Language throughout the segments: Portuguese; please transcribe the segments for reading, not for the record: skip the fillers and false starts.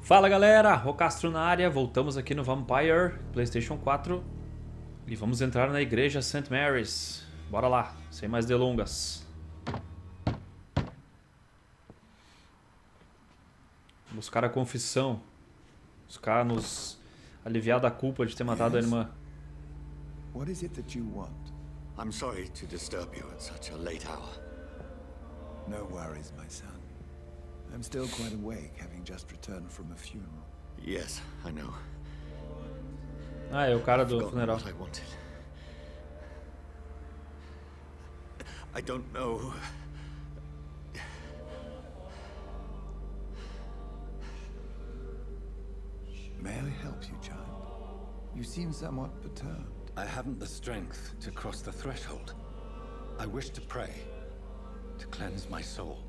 Fala galera, Rocastro na área, voltamos aqui no Vampyr, PlayStation 4 e vamos entrar na igreja St. Mary's. Bora lá, sem mais delongas. Buscar a confissão, buscar nos aliviar da culpa de ter matado a irmã. What is it that you want? I'm sorry to disturb you at such a late hour. No worries, my son. I'm still quite awake, having just returned from a funeral. Yes, I know. Ah, é o cara do Forgotten funeral. what I wanted. I don't know. May I help you, child? You seem somewhat perturbed. I haven't the strength to cross the threshold. I wish to pray, to cleanse my soul.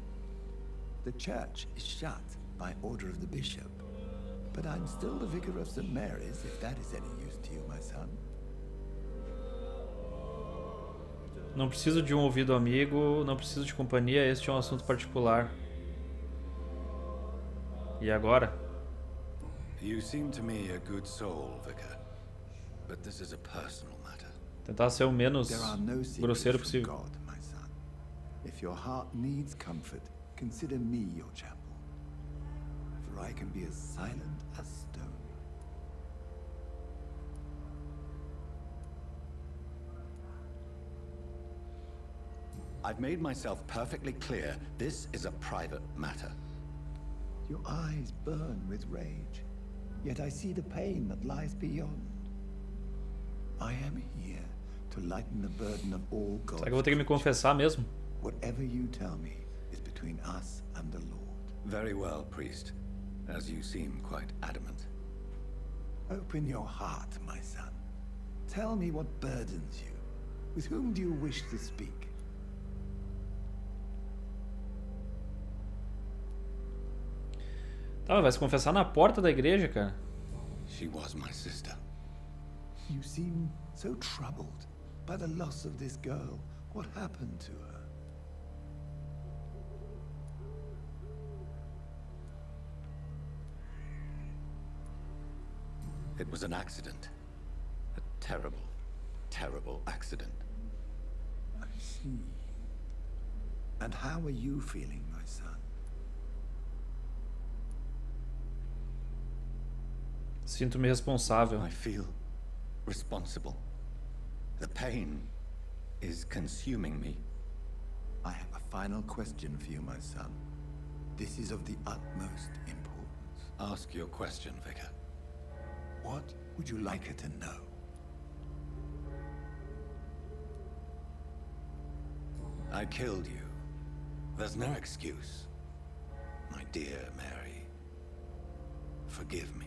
The church is shut by order of the bishop. But I'm still the vicar of St. Mary's, if that is any use to you, my son. Não preciso de um ouvido amigo, não preciso de companhia, este é um assunto particular. E agora? You seem to me a good soul, Vicar. But this is a personal matter. Tentar ser o menos There are no secrets grosseiro from possível. God, my son. If your heart needs comfort, consider me your chapel. For I can be as silent as stone. I've made myself perfectly clear. This is a private matter. Your eyes burn with rage, yet I see the pain that lies beyond. I am here to lighten the burden of all God's Será que eu vou ter que me confessar mesmo? Whatever you tell me is between us and the Lord. Very well, priest. As you seem quite adamant. Open your heart, my son. Tell me what burdens you. With whom do you wish to speak? Tá, vai se confessar na porta da igreja, cara. She was my sister. You seem so troubled by the loss of this girl. What happened to her? It was an accident. A terrible, terrible accident. I see. And how are you feeling, my son? Sinto-me responsável. I feel responsible. The pain is consuming me. I have a final question for you, my son. This is of the utmost importance. Ask your question, Vicar. What would you like her to know? I killed you. There's no excuse. My dear Mary, forgive me.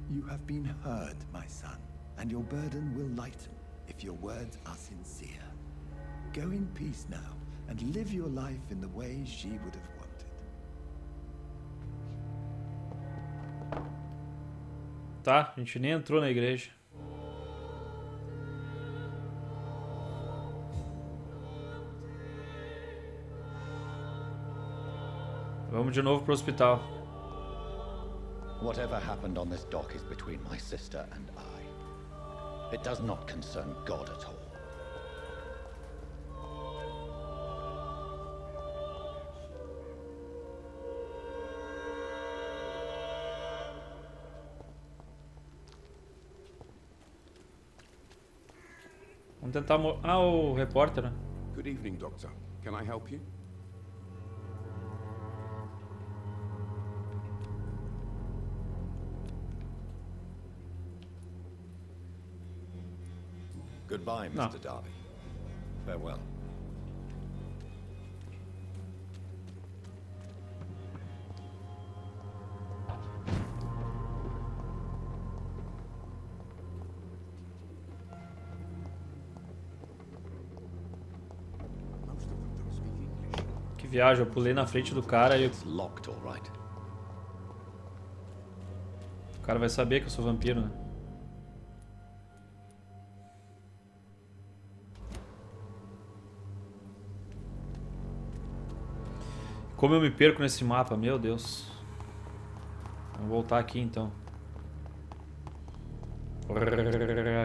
You have been heard, my son, and your burden will lighten if your words are sincere. Go in peace now, and live your life in the way she would have wanted. Tá, a gente nem entrou na igreja. Vamos de novo pro hospital. Whatever happened on this dock is between my sister and I. It does not concern God at all. Vamos tentar... Ah, o repórter, né? Good evening, Doctor. Can I help you? Goodbye, No. Mr. Darby. Farewell. Most of them don't speak English. Que viagem, eu pulei na frente do cara e It's locked, all right. o cara vai saber que eu sou vampiro, né? Como eu me perco nesse mapa, meu Deus. Vamos voltar aqui então.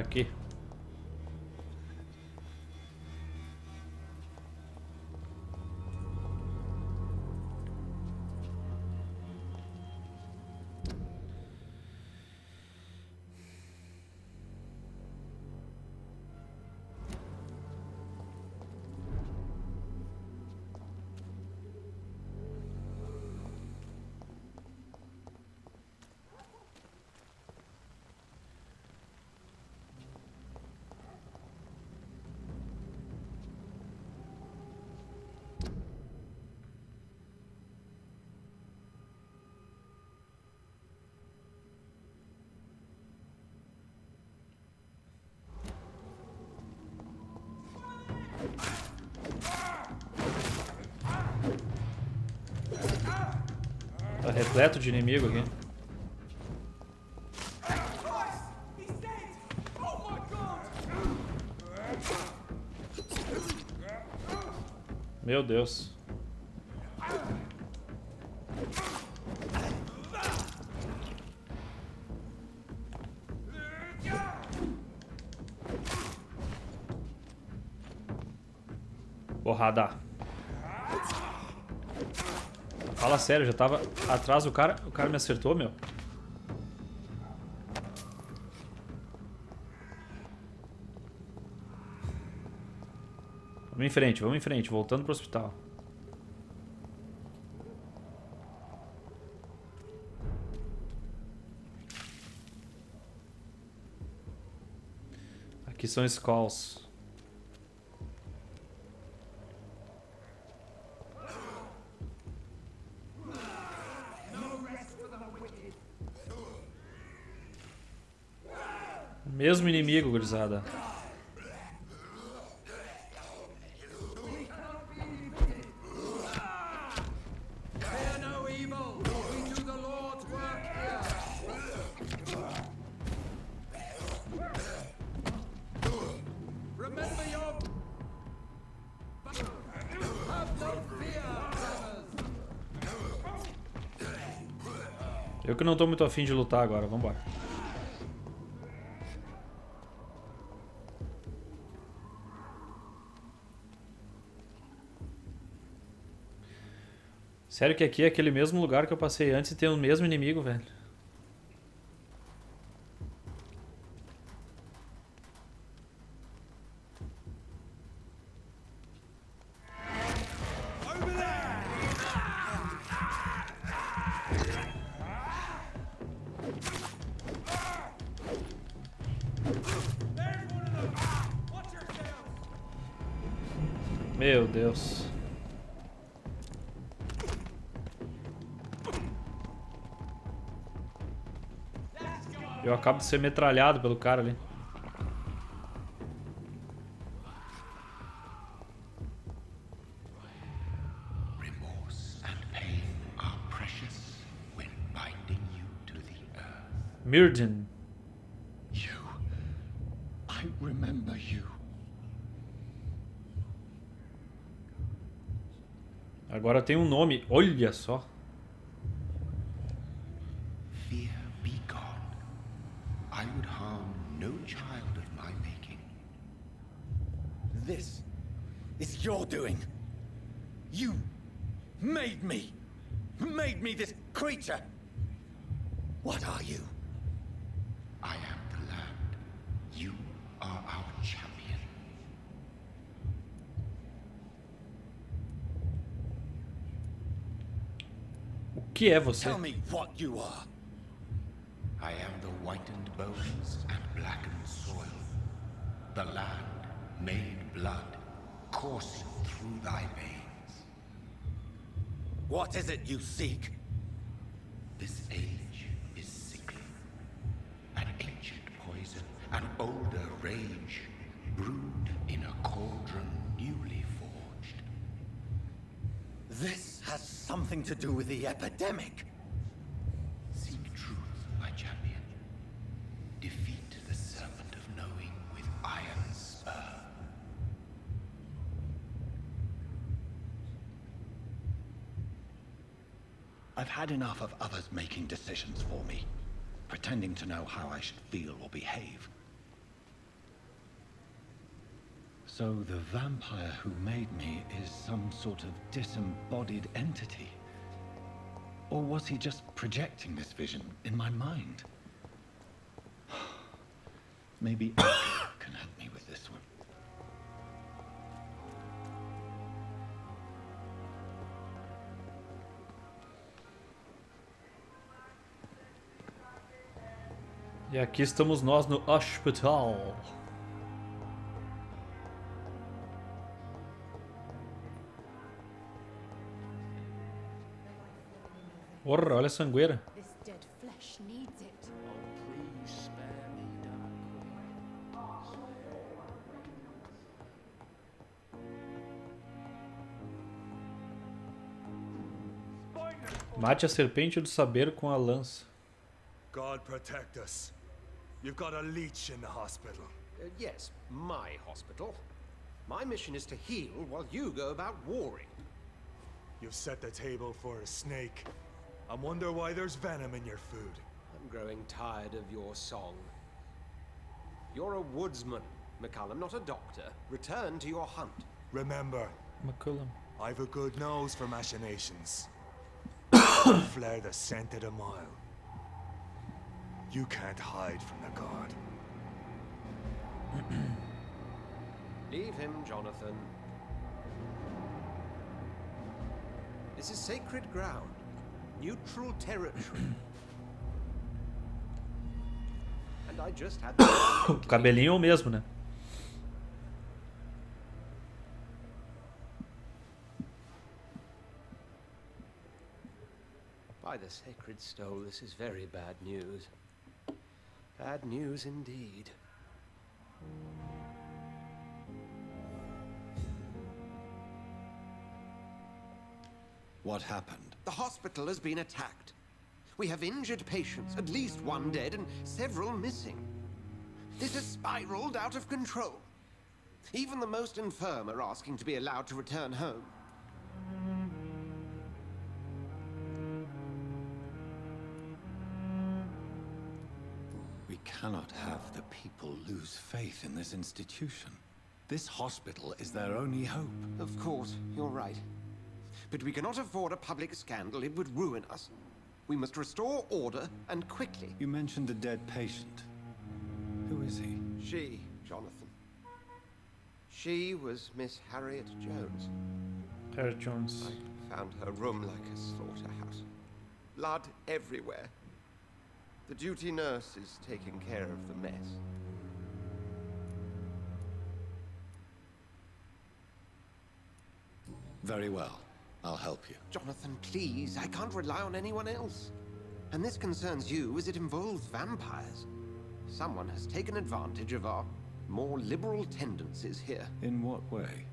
Aqui. Tá repleto de inimigo aqui. Meu Deus. Porrada. Fala sério, já tava atrás do cara. O cara me acertou, meu. Vamos em frente, voltando pro hospital. Aqui são skulls. Mesmo inimigo, gurizada. Eu que não tô muito afim de lutar agora, vambora. Sério que aqui é aquele mesmo lugar que eu passei antes e tem o mesmo inimigo, velho. Meu Deus. Eu acabo de ser metralhado pelo cara ali. Mirden. I remember you. Agora tem um nome, olha só. Fear be gone. I would harm no child of my making. This is your doing. You made me this creature. What are you? I am the land. You are our champion. O que é você? Tell me what you are. I am the whitened bones and blackened soil. The land made blood coursing through thy veins. What is it you seek? This age is sickly. An ancient poison, an older rage, brewed in a cauldron newly forged. This has something to do with the epidemic. Seek truth, my champion. Defeat the serpent of knowing with iron spur. I've had enough of others making decisions for me, pretending to know how I should feel or behave. So the vampire who made me is some sort of disembodied entity? Or was he just projecting this vision in my mind? Maybe Esse can help me with this one. E aqui estamos nós no hospital. Porra, olha a sangueira. This dead flesh needs it. Please spare me, Dark Queen. Mate a serpente do saber com a lança. God protect us. You've got a leech in the hospital. Yes, my hospital. My mission is to heal while you go about warring. You've set the table for a snake. I wonder why there's venom in your food. I'm growing tired of your song. You're a woodsman, McCallum, not a doctor. Return to your hunt. Remember, McCullum. I've a good nose for machinations. Flare the scent at a mile. You can't hide from the god. Leave him, Jonathan. This is sacred ground. Neutral territory. And I just had O cabelinho é o mesmo, né? By the sacred stole, this is very bad news. Bad news indeed. What happened? The hospital has been attacked. We have injured patients, at least one dead and several missing. This has spiraled out of control. Even the most infirm are asking to be allowed to return home. We cannot have the people lose faith in this institution. This hospital is their only hope. Of course, you're right. But we cannot afford a public scandal. It would ruin us. We must restore order, and quickly. You mentioned a dead patient. Who is he? She, Jonathan. She was Miss Harriet Jones. Harriet Jones. I found her room like a slaughterhouse. Blood everywhere. The duty nurse is taking care of the mess. Very well. I'll help you. Jonathan, please, I can't rely on anyone else. And this concerns you as it involves vampires. Someone has taken advantage of our more liberal tendencies here. In what way?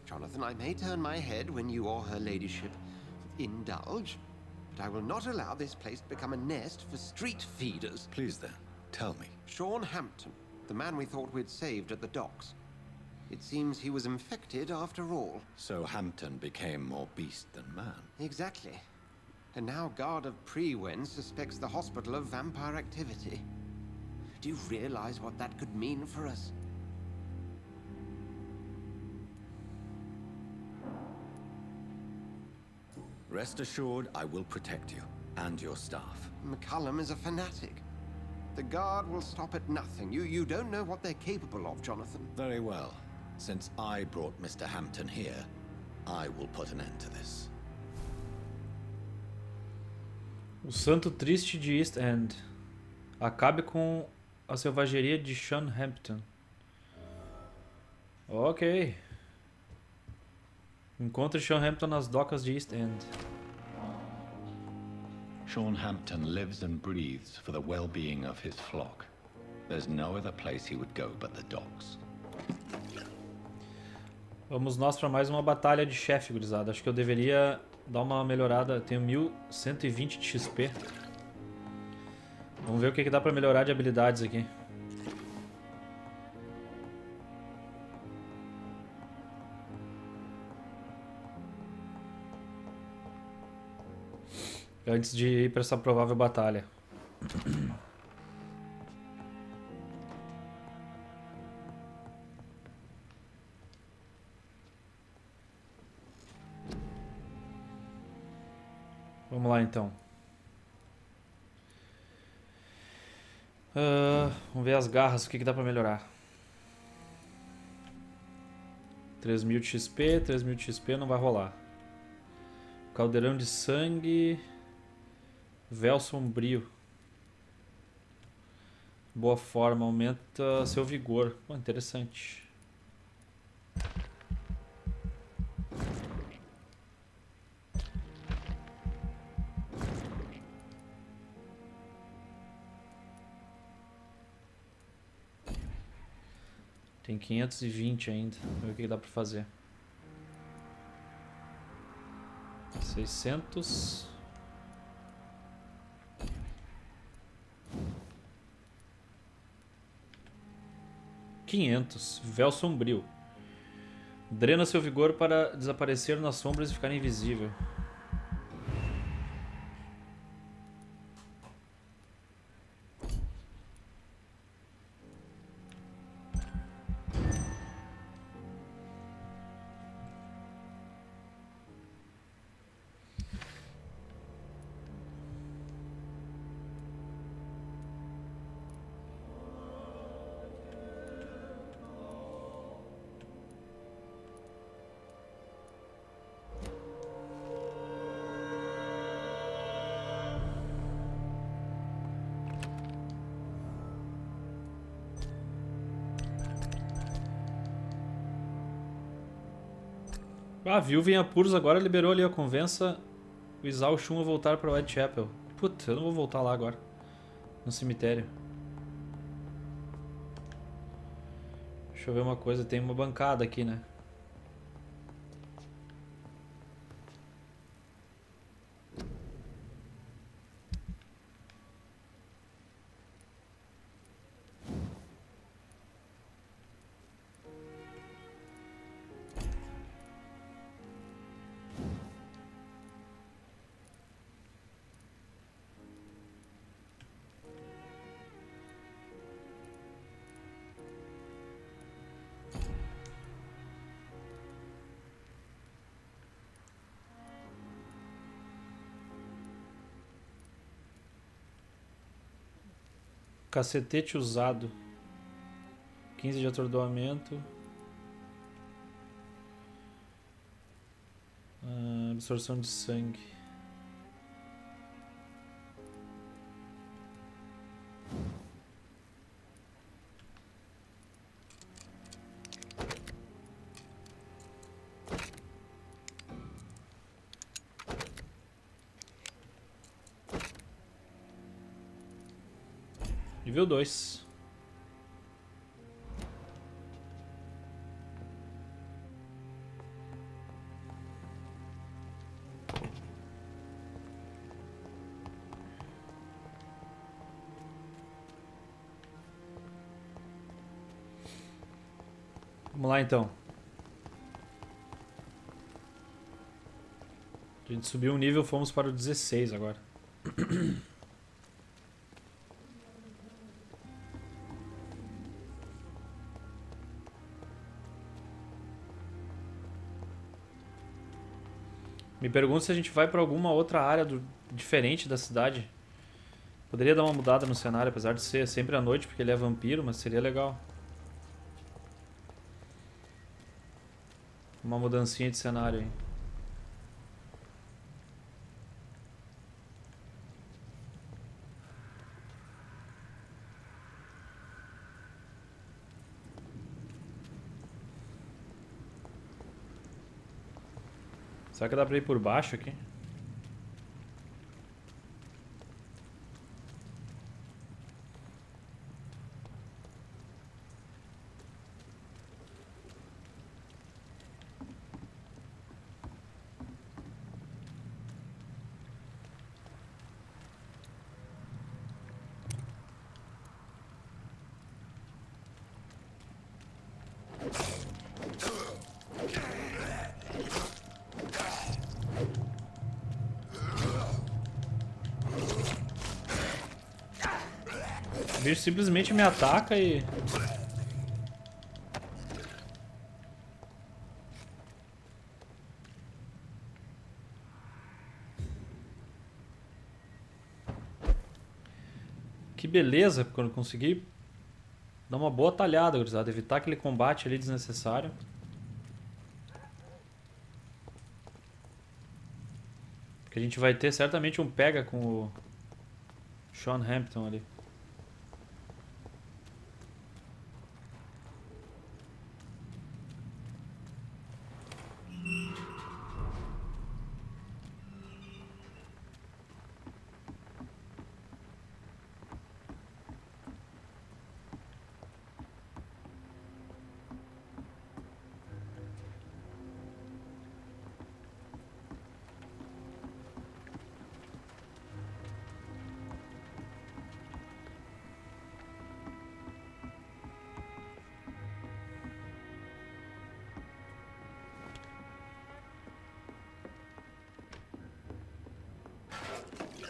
Jonathan, I may turn my head when you or her ladyship indulge, but I will not allow this place to become a nest for street feeders. Please then, tell me. Sean Hampton, the man we thought we'd saved at the docks. It seems he was infected after all. So Hampton became more beast than man. Exactly. And now Guard of Prewen suspects the hospital of vampire activity. Do you realize what that could mean for us? Rest assured, I will protect you and your staff. McCallum is a fanatic. The Guard will stop at nothing. You don't know what they're capable of, Jonathan. Very well. Since I brought Mr. Hampton here, I will put an end to this. O Santo Triste de East End. Acabe com a selvageria de Sean Hampton. Ok. Encontre Sean Hampton nas docas de East End. Sean Hampton lives and breathes for the well-being of his flock. There's no other place he would go but the docks. Vamos nós para mais uma batalha de chefe, gurizada. Acho que eu deveria dar uma melhorada. Tenho 1120 de XP. Vamos ver o que dá para melhorar de habilidades aqui. Antes de ir pra essa provável batalha. Vamos lá então. Vamos ver as garras, o que dá pra melhorar. 3.000 de XP, 3.000 de XP não vai rolar. Caldeirão de sangue. Véu sombrio. Boa forma, aumenta seu vigor. Pô, interessante. Tem 520 ainda. Vamos ver o que dá pra fazer. 600. 500. Véu sombrio. Drena seu vigor para desaparecer nas sombras e ficar invisível. Ah, Viúva em apuros agora liberou ali, ó. Convença o Isao Shun a voltar para Whitechapel. Puta, eu não vou voltar lá agora. No cemitério. Deixa eu ver uma coisa, tem uma bancada aqui, né? Cacetete usado. 15 de atordoamento. Absorção de sangue. Nível 2. Vamos lá então. A gente subiu um nível, fomos para o 16 agora. Me pergunto se a gente vai pra alguma outra área diferente da cidade. Poderia dar uma mudada no cenário, apesar de ser sempre à noite, porque ele é vampiro, mas seria legal. Uma mudancinha de cenário aí. Será que dá pra ir por baixo aqui? O bicho simplesmente me ataca e... Que beleza, quando eu consegui dar uma boa talhada, gurizada. Evitar aquele combate ali desnecessário. Porque a gente vai ter certamente um pega com o Sean Hampton ali.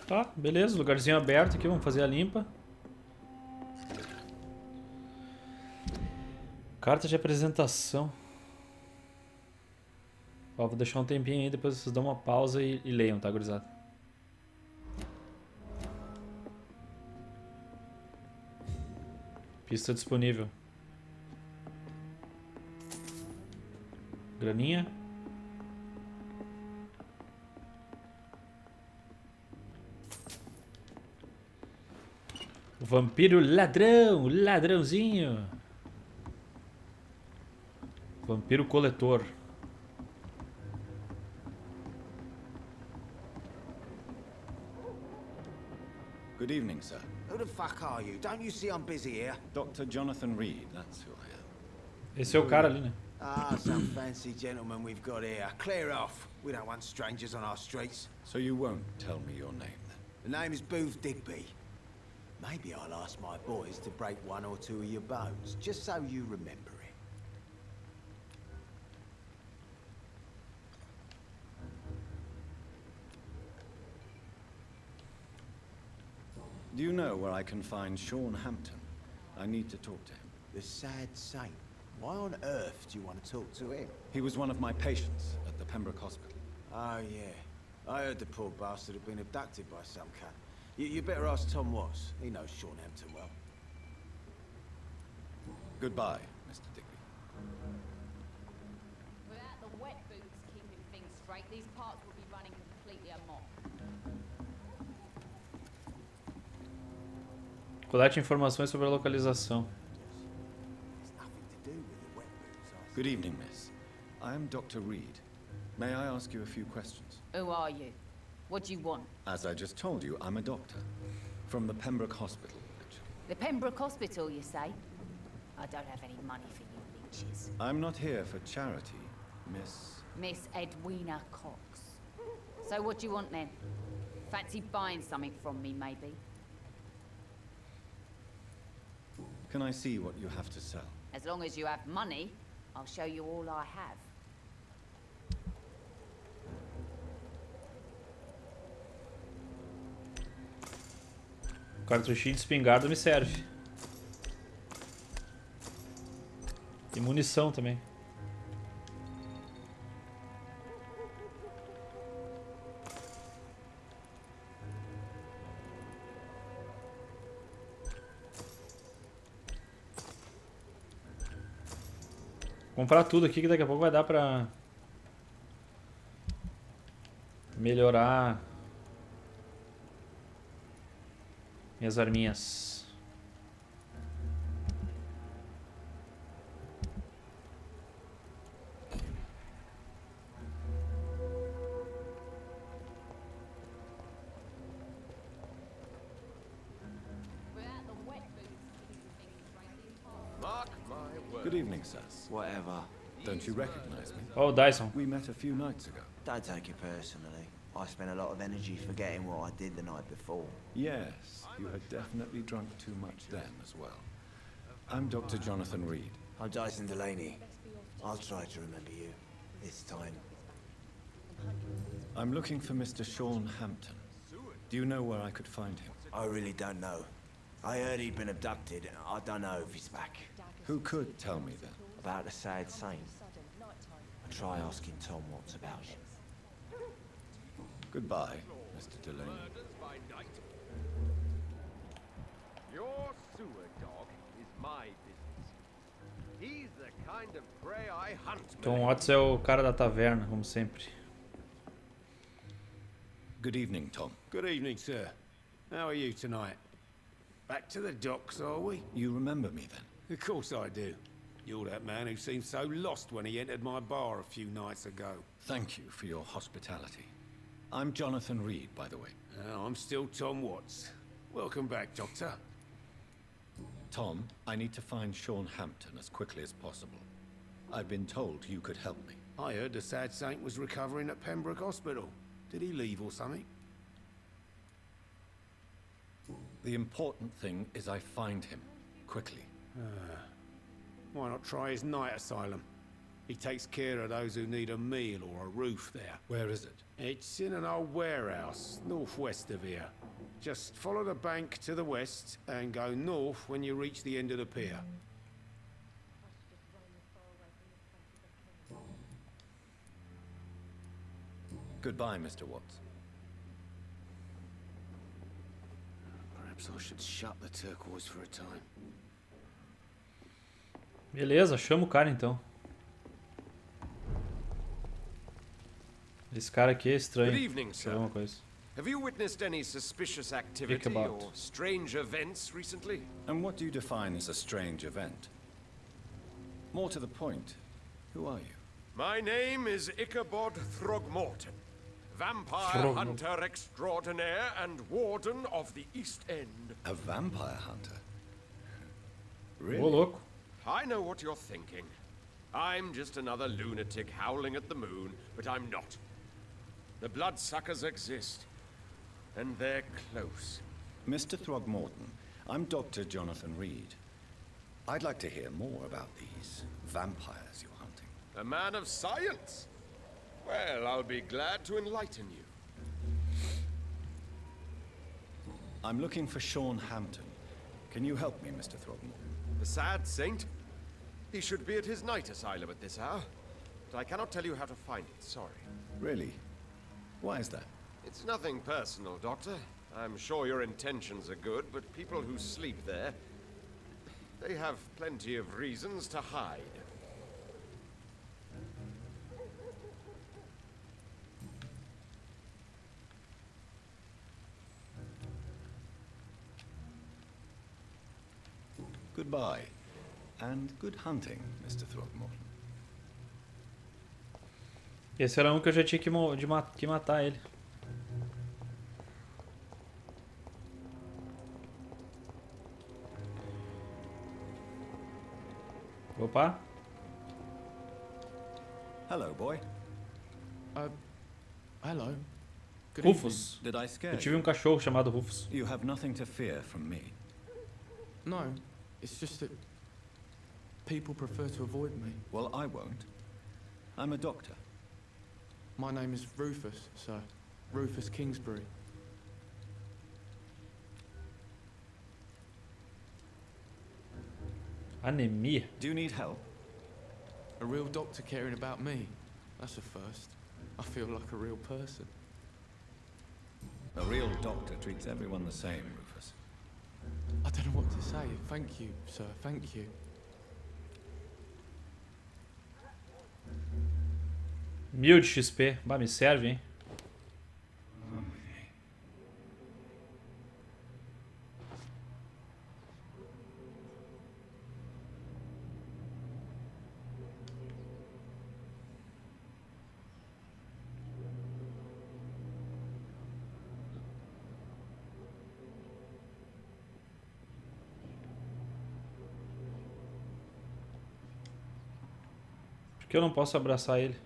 Tá, beleza, lugarzinho aberto aqui, vamos fazer a limpa. Carta de apresentação. Ó, vou deixar um tempinho aí, depois vocês dão uma pausa e leiam, tá, gurizada? Pista disponível. Graninha. O vampiro ladrão, ladrãozinho. Vampiro coletor. Good evening, sir. Who the fuck are you? Don't you see I'm busy here? Dr. Jonathan Reed, that's who I am. Esse é o cara ali, né? Ah, some fancy gentleman we've got here. Clear off. We don't want strangers on our streets. So you won't tell me your name, then? The name is Booth Digby. Maybe I'll ask my boys to break one or two of your bones, just so you remember it. Do you know where I can find Sean Hampton? I need to talk to him. The sad saint. Why on earth do you want to talk to him? He was one of my patients at the Pembroke Hospital. Oh, yeah. I heard the poor bastard had been abducted by some cunt. You better ask Tom Watts. He knows Sean Hampton well. Goodbye, Mr. Digby. Without the wet boots keeping things straight, these parts will be running completely amok. Colete informações sobre a localização. There's nothing to do with the wet boots. Good evening, miss. I am Dr. Reed. May I ask you a few questions? Who are you? What do you want? As I just told you, I'm a doctor. From the Pembroke Hospital, actually. The Pembroke Hospital, you say? I don't have any money for you leeches. I'm not here for charity, Miss... Miss Edwina Cox. So what do you want then? Fancy buying something from me, maybe? Can I see what you have to sell? As long as you have money, I'll show you all I have. Cartuchinho de espingarda me serve. E munição também. Comprar tudo aqui que daqui a pouco vai dar pra melhorar minhas arminhas. Good evening, sir. Whatever. Don't you recognize me? Oh, Dyson. We met a few nights ago. Don't take it personally. I spent a lot of energy forgetting what I did the night before. Yes, you had definitely drunk too much then as well. I'm Dr. Jonathan Reed. I'm Dyson Delaney. I'll try to remember you. This time. I'm looking for Mr. Sean Hampton. Do you know where I could find him? I really don't know. I heard he'd been abducted. I don't know if he's back. Who could tell me then? About the sad saint. I'll try asking Tom Watts about him. Goodbye, Mr. Delaney. Your sewer dog is my business. He's the kind of prey I hunt. Tom Watts é o cara da taverna, como sempre. Good evening, Tom. Good evening, sir. How are you tonight? Back to the docks, are we? You remember me then? Of course I do. You're that man who seemed so lost when he entered my bar a few nights ago. Thank you for your hospitality. I'm Jonathan Reed, by the way. I'm still Tom Watts. Welcome back, Doctor. Tom, I need to find Sean Hampton as quickly as possible. I've been told you could help me. I heard the sad saint was recovering at Pembroke Hospital. Did he leave or something? The important thing is I find him, quickly. Why not try his night asylum? He takes care of those who need a meal or a roof there. Where is it? It's in an old warehouse, northwest of here. Just follow the bank to the west and go north when you reach the end of the pier. Goodbye, Mr. Watts. Perhaps I should shut the turquoise for a time. Beleza, chama o cara então. Esse cara aqui é estranho. Good evening, Deixa eu ver uma sir. coisa. Have you witnessed any suspicious activity Ichabod. or strange events recently? And what do you define as a strange event? More to the point, who are you? My name is Ichabod Throgmorton, vampire Throgmorton. hunter extraordinaire and warden of the East End. A vampire hunter? Ô, Really? louco. I know what you're thinking. I'm just another lunatic howling at the moon, but I'm not. The bloodsuckers exist, and they're close. Mr. Throgmorton, I'm Dr. Jonathan Reed. I'd like to hear more about these vampires you're hunting. A man of science? Well, I'll be glad to enlighten you. I'm looking for Sean Hampton. Can you help me, Mr. Throgmorton? The sad saint? He should be at his night asylum at this hour. But I cannot tell you how to find it, sorry. Really? Why is that? It's nothing personal, Doctor. I'm sure your intentions are good, but people who sleep there, they have plenty of reasons to hide. Goodbye. And good hunting, Mr. Throgmorton. Esse era um que eu já tinha que matar ele. Opa. Hello, boy. Hello. Good Rufus. Did I scare Eu you? tive um cachorro chamado Rufus. You have nothing to fear from me. evening. No, it's just that people prefer to avoid me. Well, I won't. I'm a doctor. My name is Rufus, sir. Rufus Kingsbury. Anemia. Do you need help? A real doctor caring about me. That's a first. I feel like a real person. A real doctor treats everyone the same, Rufus. I don't know what to say. Thank you, sir. Thank you. Mil de XP. Bah, me serve, hein? Por que eu não posso abraçar ele?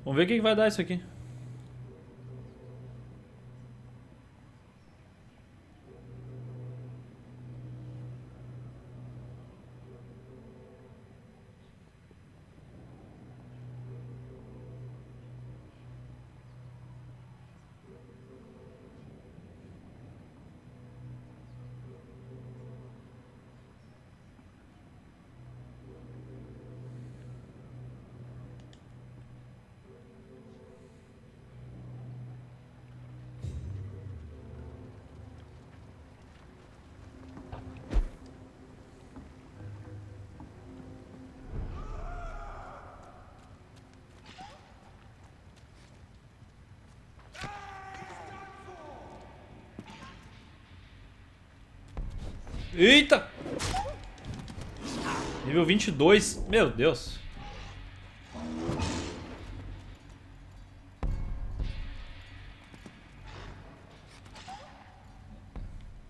Vamos ver o que vai dar isso aqui. Eita! Nível 22. Meu Deus.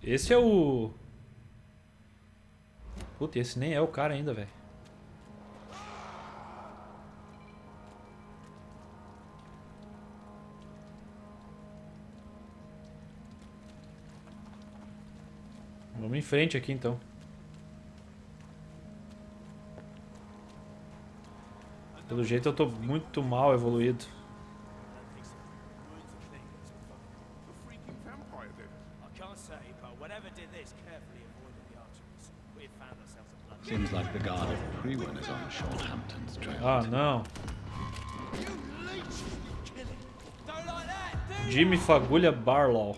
Esse é o... Puta, esse nem é o cara ainda, velho. Vamos em frente aqui, então. Pelo jeito eu tô muito mal evoluído. Seems like the guard of Prewen is on Shorthampton's trail. Ah, não. Jimmy Fagulha Barlow.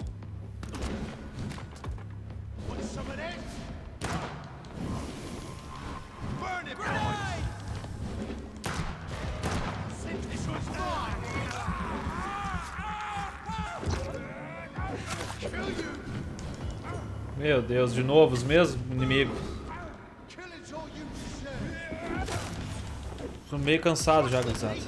Meu Deus, de novo os mesmos inimigos. Tô meio cansado já, cansado.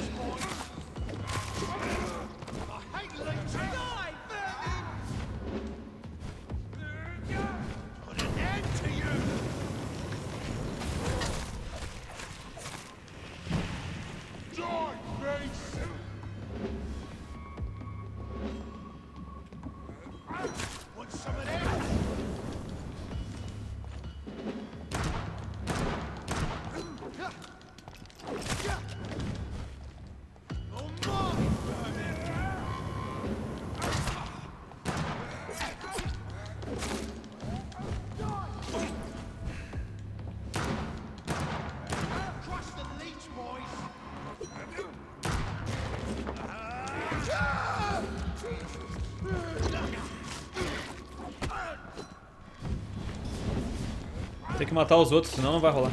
Tem que matar os outros, senão não vai rolar.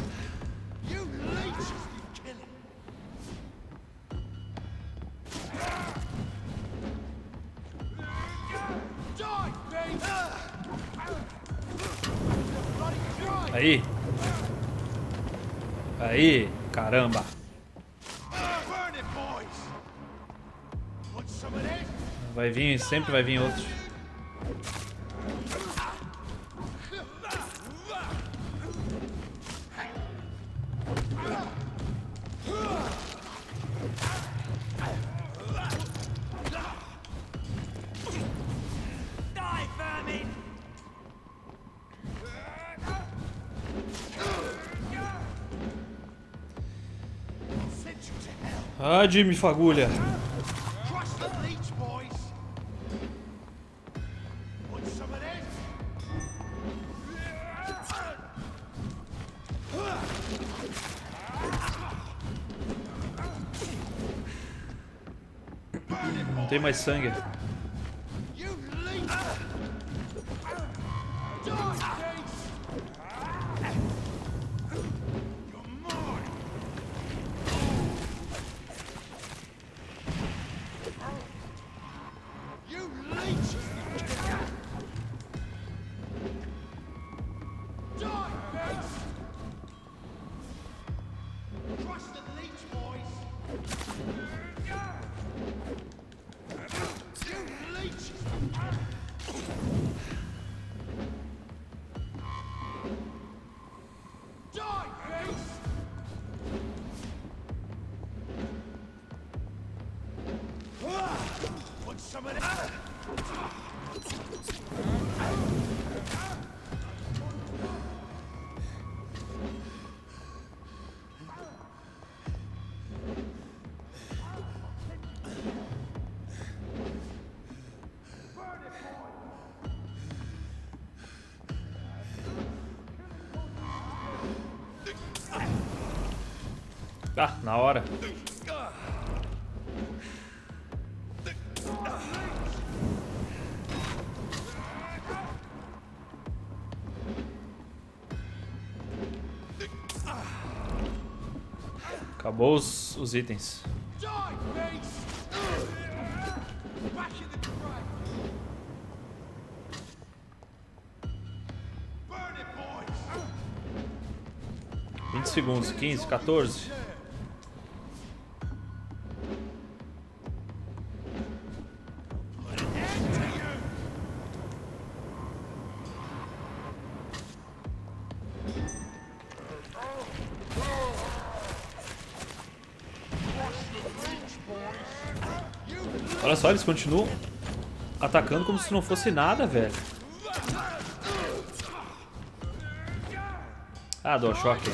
Aí. Aí, caramba. Vai vir, sempre vai vir outro. Ah, Jimmy Fagulha. Não tem mais sangue. Ah, na hora. Acabou os itens. Segundos, 15, 14. Olha só, eles continuam atacando como se não fosse nada, velho. Ah, dou choque.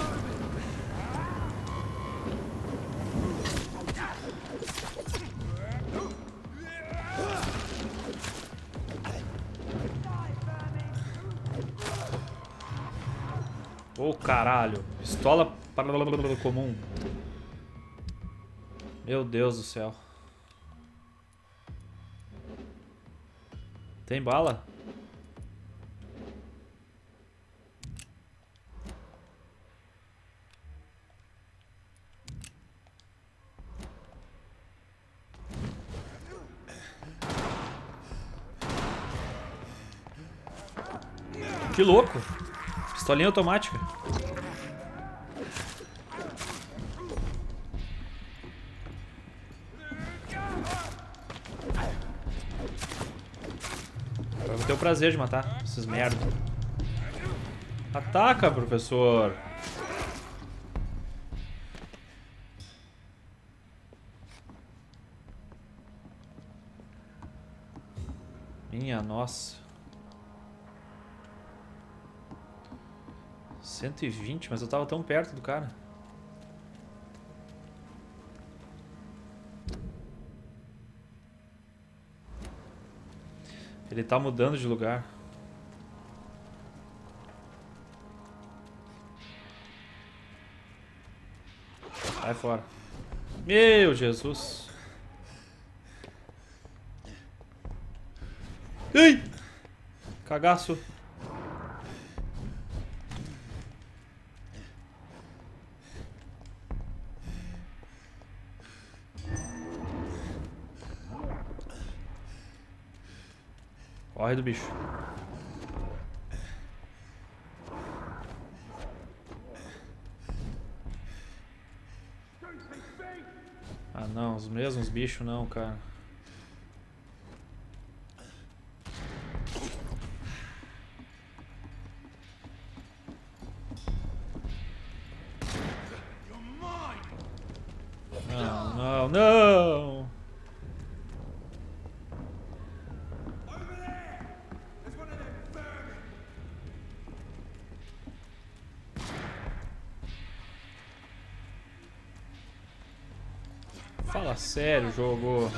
Ô, caralho. Pistola para comum. Meu Deus do céu. Tem bala? Que louco. Pistolinha automática. Eu vou ter o prazer de matar esses merda. Ataca, professor. Minha nossa. 120, mas eu tava tão perto do cara. Ele tá mudando de lugar. Sai fora. Meu Jesus. Ai! Cagaço. Corre do bicho. Ah não, os mesmos bichos não, cara. Não, não, não! Fala sério, jogo.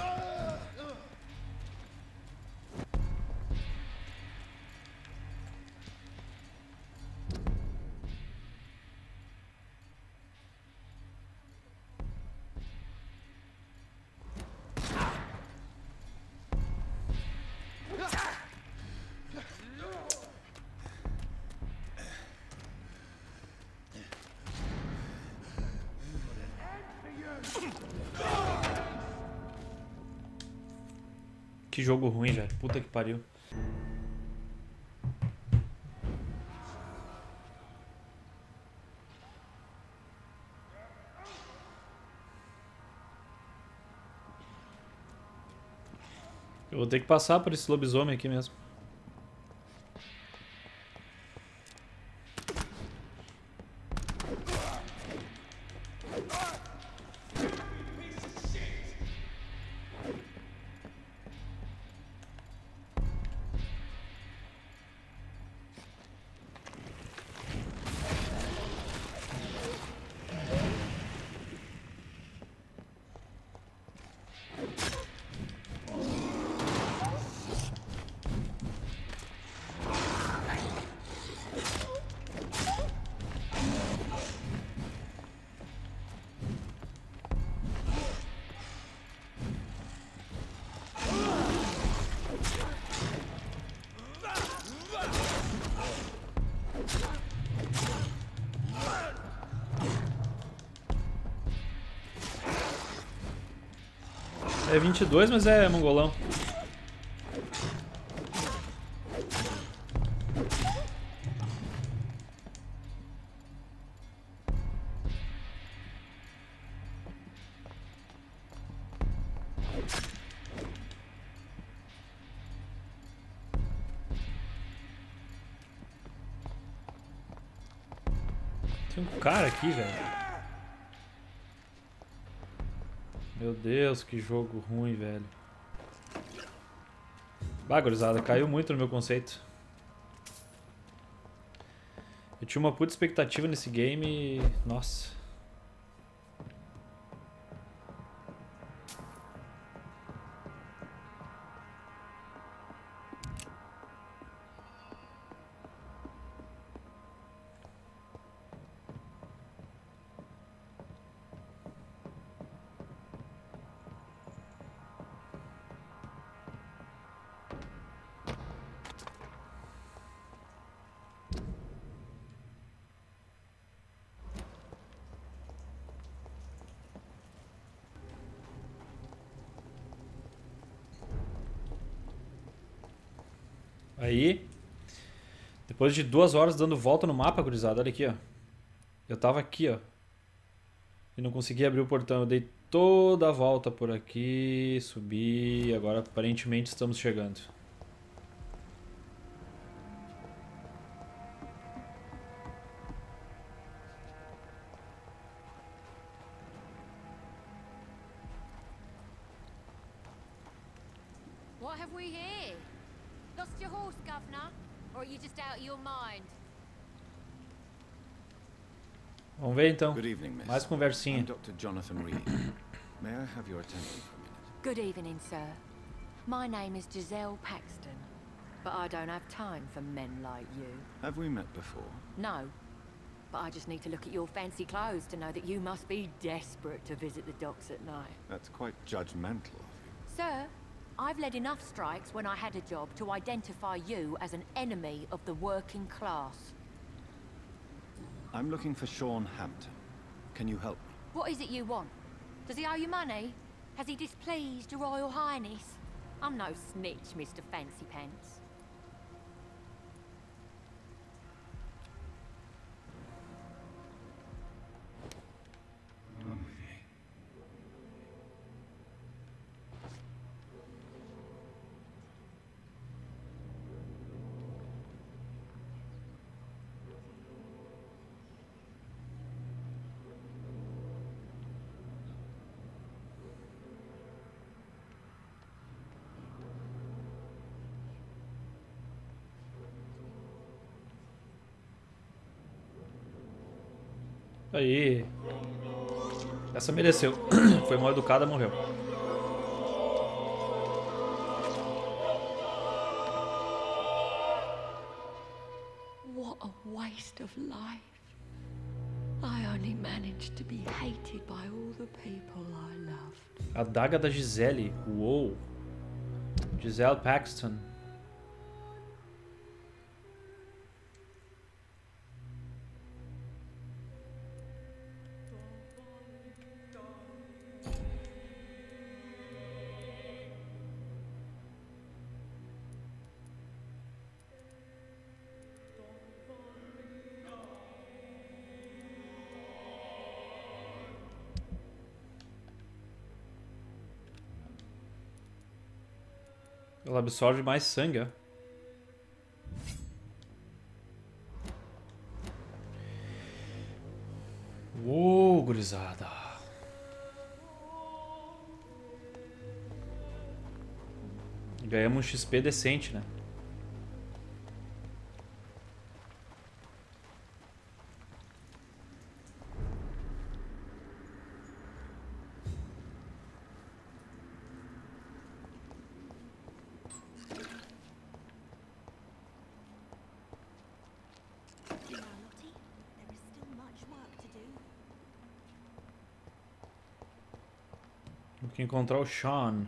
Que jogo ruim, velho. Puta que pariu. Eu vou ter que passar por esse lobisomem aqui mesmo. É 22, mas é mongolão. Tem um cara aqui, velho. Meu Deus, que jogo ruim, velho. Bah, gurizada, caiu muito no meu conceito. Eu tinha uma puta expectativa nesse game e... Nossa. Aí, depois de 2 horas dando volta no mapa, gurizada, olha aqui, ó. Eu tava aqui, ó. E não consegui abrir o portão. Eu dei toda a volta por aqui, subi. Agora aparentemente estamos chegando. What have we here? Lost your horse, governor? Or are you just out of your mind? Vamos ver então. Good evening, miss. Mais conversinha. I'm Dr. Jonathan Reed. May I have your attention for a minute? Good evening, sir. My name is Giselle Paxton, but I don't have time for men like you. Have we met before? No, but I just need to look at your fancy clothes to know that you must be desperate to visit the docks at night. That's quite judgmental of you. Sir, I've led enough strikes when I had a job to identify you as an enemy of the working class. I'm looking for Sean Hampton. Can you help me? What is it you want? Does he owe you money? Has he displeased your Royal Highness? I'm no snitch, Mr. Fancy Pants. Aí. Essa mereceu. Foi mal educada, morreu. What a waste of life. I only managed to be hated by all the people I loved. A daga da Gisele. Uou. Giselle Paxton. Ela absorve mais sangue, ó. Uou, gurizada. Ganhamos um XP decente, né? Tem que encontrar o Sean.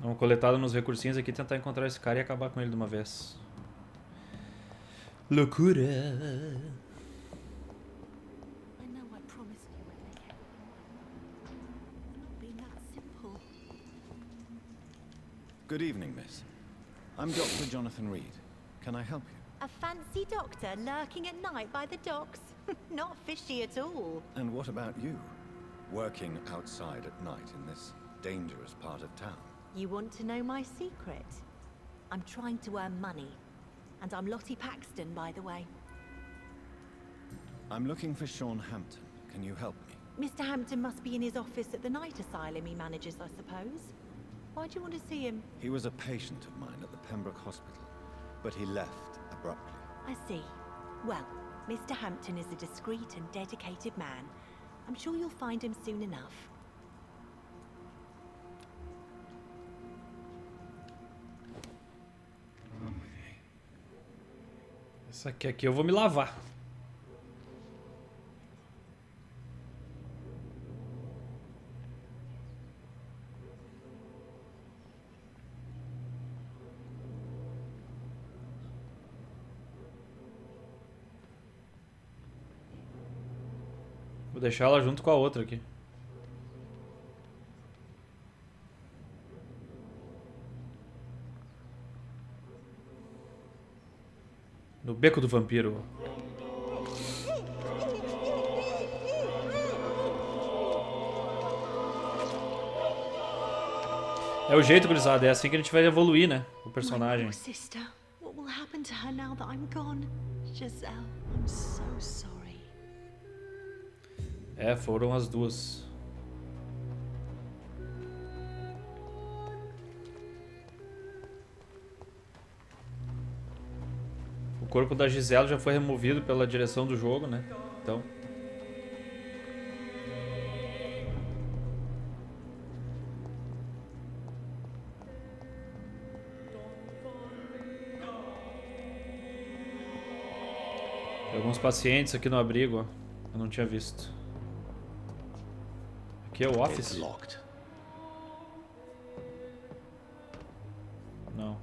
Vamos coletar nos recursinhos aqui, tentar encontrar esse cara e acabar com ele de uma vez. Loucura! I know I promised you I'd make everything right. It's not been that simple. Good evening, miss. I'm Dr. Jonathan Reed. Can I help you? A fancy doctor lurking at night by the docks? Not fishy at all. And what about you? Working outside at night in this dangerous part of town? You want to know my secret? I'm trying to earn money. And I'm Lottie Paxton, by the way. I'm looking for Sean Hampton. Can you help me? Mr. Hampton must be in his office at the night asylum he manages, I suppose. Why do you want to see him? He was a patient of mine at the Pembroke Hospital, but he left abruptly. I see. Well, Mr. Hampton is a discreet and dedicated man. I'm sure you'll find him soon enough. Essa aqui eu vou me lavar. Vou deixar ela junto com a outra aqui. No beco do vampiro. É o jeito, gurizada. É assim que a gente vai evoluir, né? O personagem. My poor sister. What will happen to her now that I'm gone? Giselle, I'm so sorry. É, foram as duas. O corpo da Gisele já foi removido pela direção do jogo, né? Então... Tem alguns pacientes aqui no abrigo, ó. Eu não tinha visto. Aqui é o office? Não.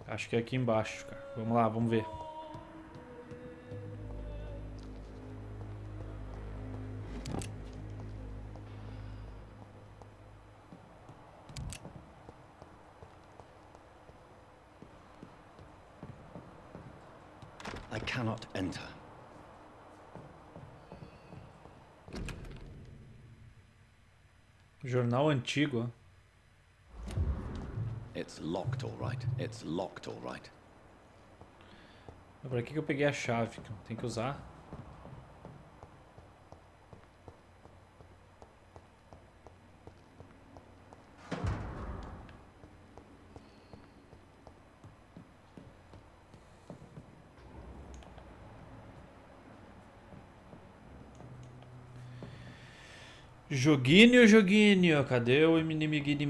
Acho que é aqui embaixo, cara. Vamos lá, vamos ver. I cannot enter. Jornal antigo, ó. It's locked, all right. It's locked, all right. Pra que eu peguei a chave? Tem que usar. Joguinho, joguinho. Cadê o inimiguinho?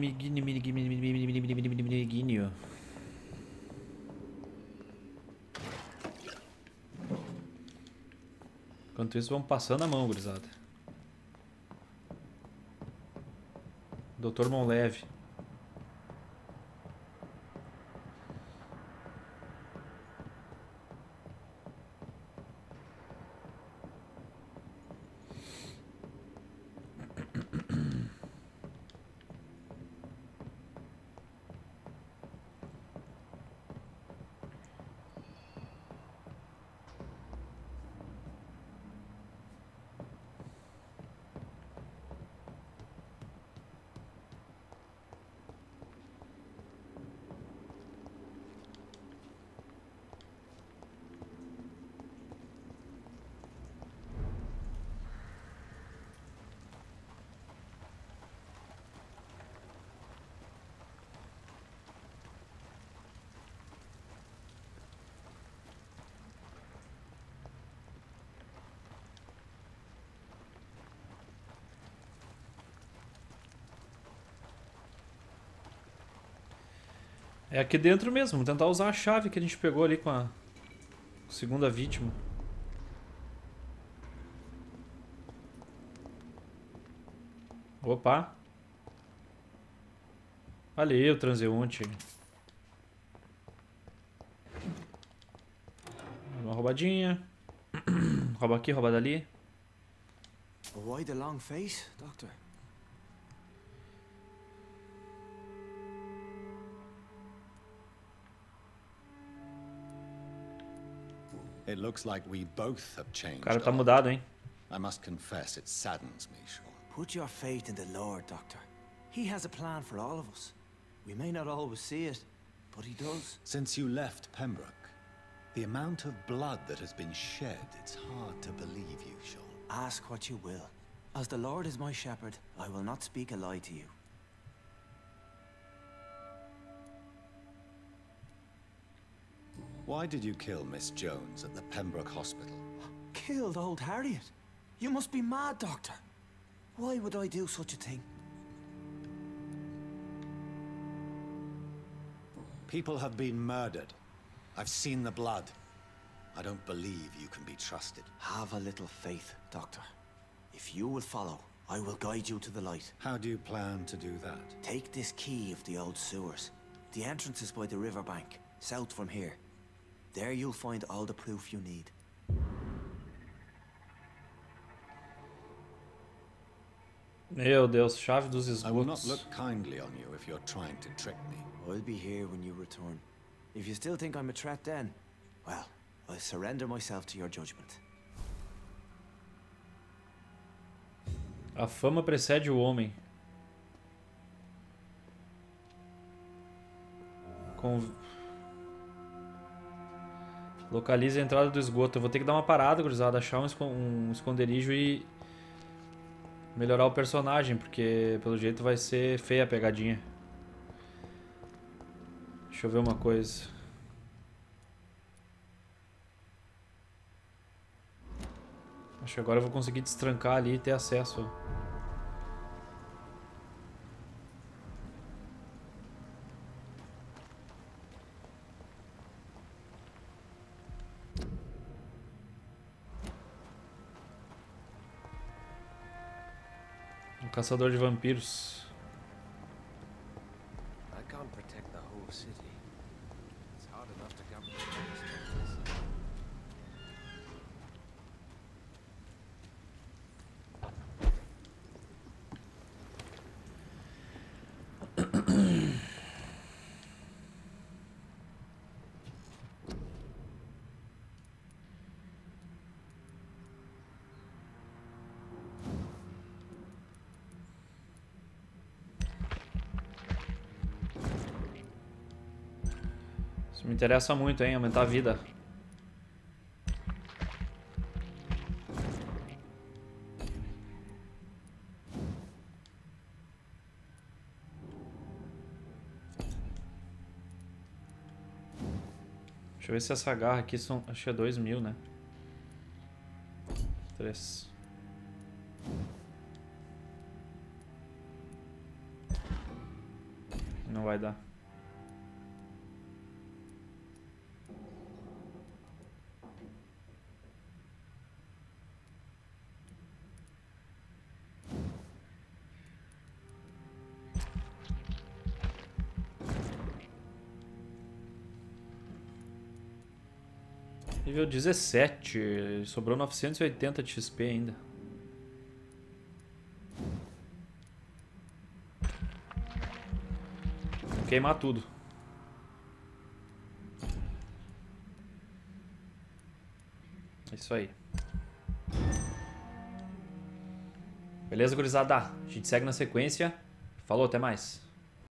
Enquanto isso, vamos passando a mão, gurizada. Dr. Monleve. É aqui dentro mesmo, vamos tentar usar a chave que a gente pegou ali com a segunda vítima. Opa. Valeu, transeunte. Uma roubadinha. Rouba aqui, rouba dali. Why the long face, Doctor? It looks like we both have changed. O cara tá mudado, hein? I must confess, it saddens me, Sean. Put your faith in the Lord, Doctor. He has a plan for all of us. We may not always see it, but he does. Since you left Pembroke, the amount of blood that has been shed, it's hard to believe you, Sean. Ask what you will. As the Lord is my shepherd, I will not speak a lie to you. Why did you kill Miss Jones at the Pembroke Hospital? Killed old Harriet? You must be mad, Doctor. Why would I do such a thing? People have been murdered. I've seen the blood. I don't believe you can be trusted. Have a little faith, Doctor. If you will follow, I will guide you to the light. How do you plan to do that? Take this key of the old sewers. The entrance is by the riverbank, south from here. There you'll find all the proof you need. Meu Deus, chave dos esgotos. I will not look kindly on you if you're trying to trick me. I'll be here when you return. If you still think I'm a threat then, well, I'll surrender myself to your judgment. A fama precede o homem. Localize a entrada do esgoto. Eu vou ter que dar uma parada, gurizada, achar um esconderijo e melhorar o personagem, porque pelo jeito vai ser feia a pegadinha. Deixa eu ver uma coisa. Acho que agora eu vou conseguir destrancar ali e ter acesso. Um caçador de vampiros. I can't protect the whole city. It's hard enough to govern the monsters. Isso me interessa muito, hein? Aumentar a vida. Deixa eu ver se essa garra aqui são... Acho que é 2.000, né? 3. Não vai dar. Nível 17, sobrou 980 de XP ainda. Vou queimar tudo. É isso aí. Beleza, gurizada? A gente segue na sequência. Falou, até mais.